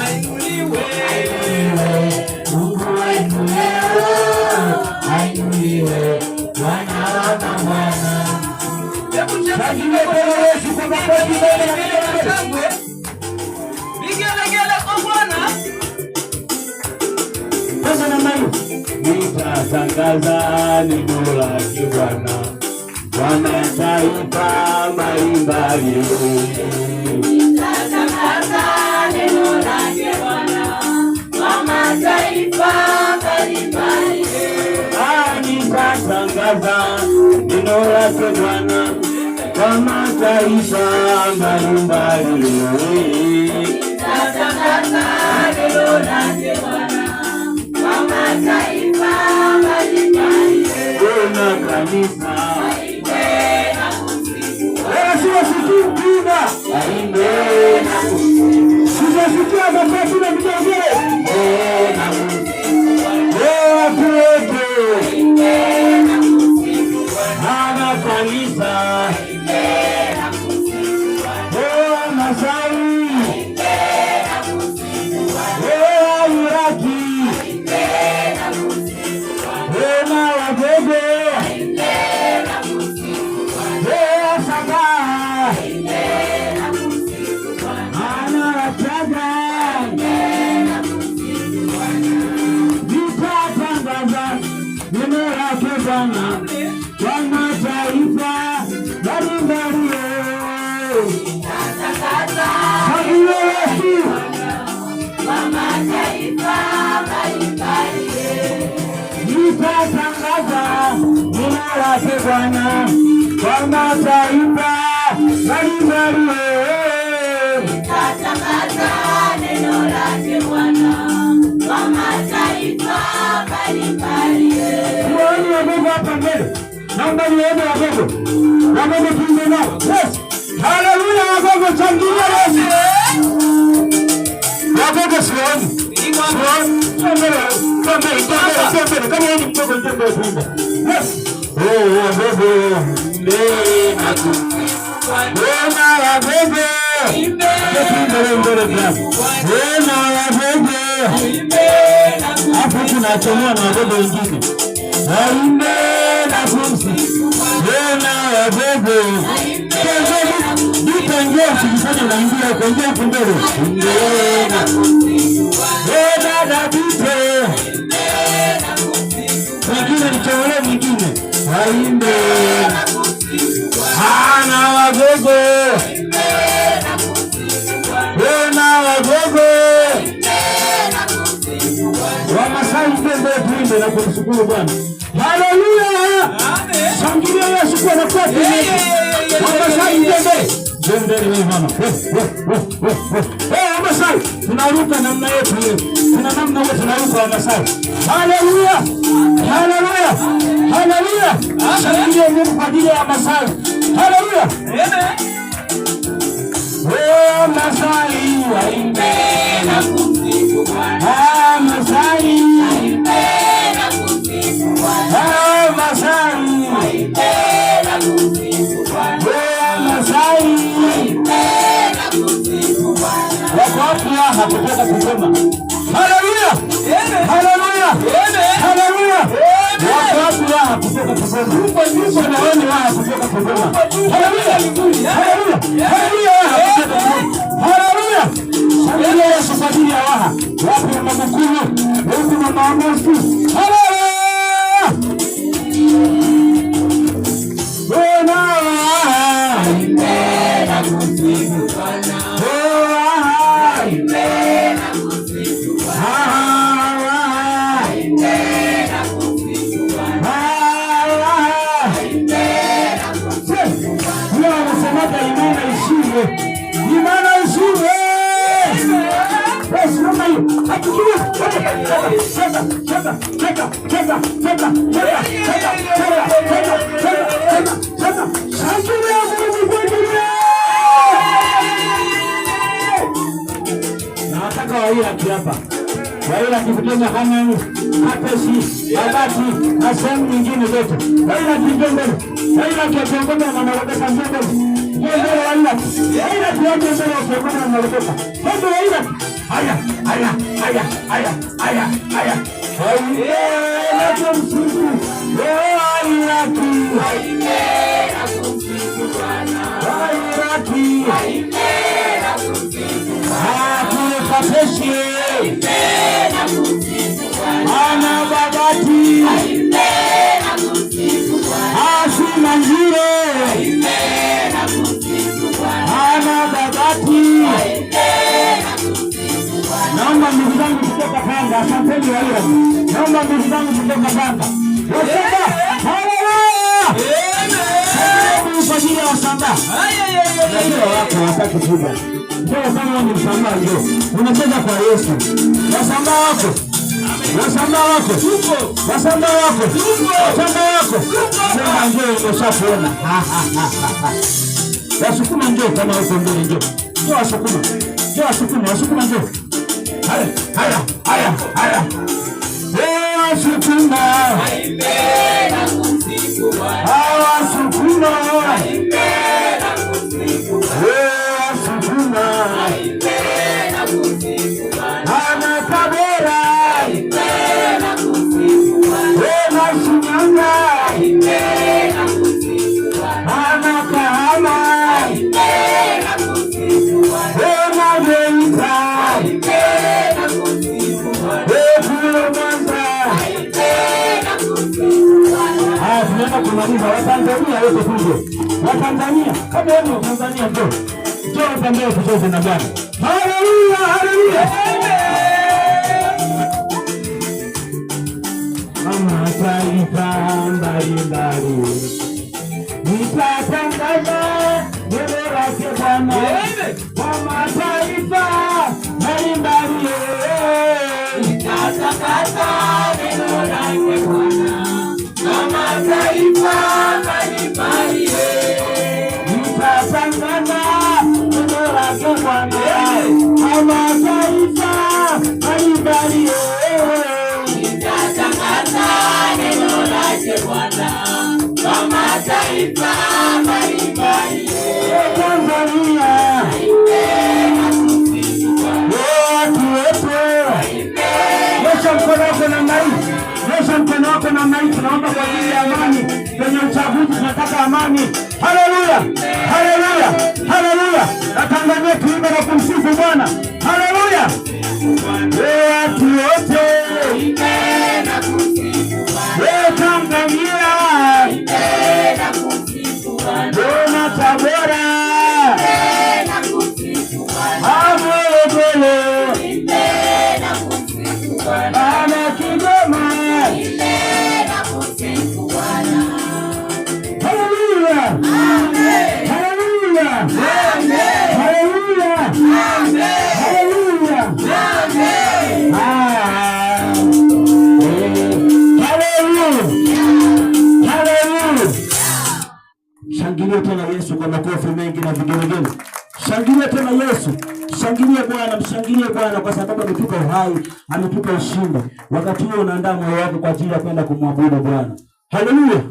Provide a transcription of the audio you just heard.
ainuliwe. Mungu wetu leo ainuliwe, Bwana wa mabwana. Vigelegele kwa Bwana. Nitatangaza neno lake Bwana, Bwana taifa mbalimbali. Nitatangaza neno lake Bwana kwa mataifa mbalimbali. Nitatangaza neno lake Bwana kwa mataifa mbalimbali. Nitatangaza neno lake Bwana kwa mataifa mbalimbali. Kuna kanisa Aimbe na kusifu Bwana. aimbe na kusifu. Sijasikia makofi na vigelegele. Na kusifu Bwana. Watu wote Aimbe na kusifu Bwana. ana kanisa. Aimbe na kusifu Bwana. Masai Aimbe na kusifu Bwana. Iraki Aimbe na kusifu Bwana. na Wabebe Aimbe na kusifu Bwana. Saga Aimbe na kusifu Bwana. ana Wachaga. Aimbe na kusifu Bwana. Nitatangaza neno lake Bwana kwa mataifa mbalimbali. Nitatangaza Kabila Yesu kwa mataifa mbalimbali. nitatangaza neno lake Bwana kwa mataifa mbalimbali. Nitatangaza neno lake Bwana kwa mataifa mbalimbali. Tuone Wagogo hapa mbele. Naomba nione Wagogo. Wagogo tuimbe nao. Yes. Haleluya Wagogo, changilia Yesu. Wagogo sioni. Sioni. Mbele. Kama yeye mtoto ndio tuimbe. Yes. Wagogo. Mbele na Wagogo. Hapo tunachomoa na Wagogo wengine. Aimbe na kumsifu Bwana Wagogo. Nitaingia usifanye unaingia kuingia mbele. Aimbe na kumsifu Bwana Dabite. Wengine nichoole mwingine. Aimbe na kumsifu Bwana Wagogo. Bwana Wagogo. Wamasai mbele tuimbe na kumshukuru Bwana. Haleluya! Shangilia Yesu kwa nafasi yake. Wamasai mbele. Mbele wewe mama. Wamasai tunaruka namna yetu ile. Tuna namna yetu tunaruka Wamasai. Haleluya! Haleluya! Haleluya! Shangilia Mungu kwa ajili ya Wamasai. Haleluya! Amen. Wamasai waimbe na kumsifu Bwana. Masai Aimbe na kumsifu Bwana. Masai Aimbe na kumsifu Bwana. Masai Aimbe na kumsifu Bwana. wako wapi kutoka kusema haleluya haleluya haleluya wako wapi kutoka kusema yupo na wewe kutoka kusema haleluya haleluya haleluya haleluya haleluya Yesu kwa ajili ya waha wapi mama mkuu wapi mama Amosi haleluya Bwana Aimbe na kumsifu Bwana. Aimbe na kumsifu Bwana. Aimbe na kumsifu Bwana. Aimbe na kumsifu Bwana. Leo anasemaga imani ishinde. Imani ishinde. Basi mama hiyo. Akikiwa. Cheka. Shangilia Mungu kwa ajili. Na wataka waila kiapa. Waila kikutenga Hanani, Kapeshi, Abati, na sehemu nyingine zote. Waila kijongoni. Waila kiongoza na mwanaweka mbele. Naomba ndugu zangu kutoka Tanga, asanteni wale. Naomba ndugu zangu kutoka Tanga. Wasamba. Haleluya! Amen. Kwa ajili ya wasamba. Ndio wako wataki kuja. Ndio sana ni msamba ndio. Unacheza kwa Yesu. Wasamba wako. Wasamba wako. Wasamba wako. Wasamba wako. Sema ndio umeshakuona. Wasukuma ndio kama huko mbele ndio. Ndio wasukuma. Ndio wasukuma ndio. Haya. Wasukuma. Haipenda kusifu Bwana. Wasukuma. Haipenda kusifu Bwana. Wasukuma. Haipenda kusifu Bwana. Ana Tabora. Haipenda kusifu Bwana. Shinyanga. Haipenda kusifu Bwana. Ana Kahama. Haipenda kusifu Bwana. Geita. Haipenda kusifu Bwana. Tunaenda kumaliza. Watanzania wote tuje. Watanzania, kama wewe ni Tanzania njoo. Njoo utembee tucheze na Bwana. Haleluya, haleluya. Mama taifa mbalimbali. Nitatangaza neno lake Bwana. Mama taifa mbalimbali. Nitatangaza neno lake Bwana. Mama taifa mbalimbali. Nitatangaza neno lake Bwana. Mama taifa mbalimbali. Nitatangaza neno lake Bwana. Mama taifa mbalimbali. Tanzania. Nyosha mkono wako namna hii. Tunaomba kwa ajili ya amani kwenye uchaguzi, tunataka amani. Haleluya, haleluya, haleluya. Na Tanzania tuimbe na kumsifu Bwana. Haleluya. Watu wote Tanzania, Dona Tabora, Morogoro, ana Kigoma. Haleluya, haleluya, haleluya, haleluya. Shangilia tena Yesu kwa makofi mengi na vigelegele. Shangilia tena Yesu. Shangilia Bwana, mshangilie Bwana kwa sababu ametupa uhai, ametupa ushindi. Wakati huo unaandaa moyo wako kwa ajili ya kwenda kumwabudu Bwana. Haleluya.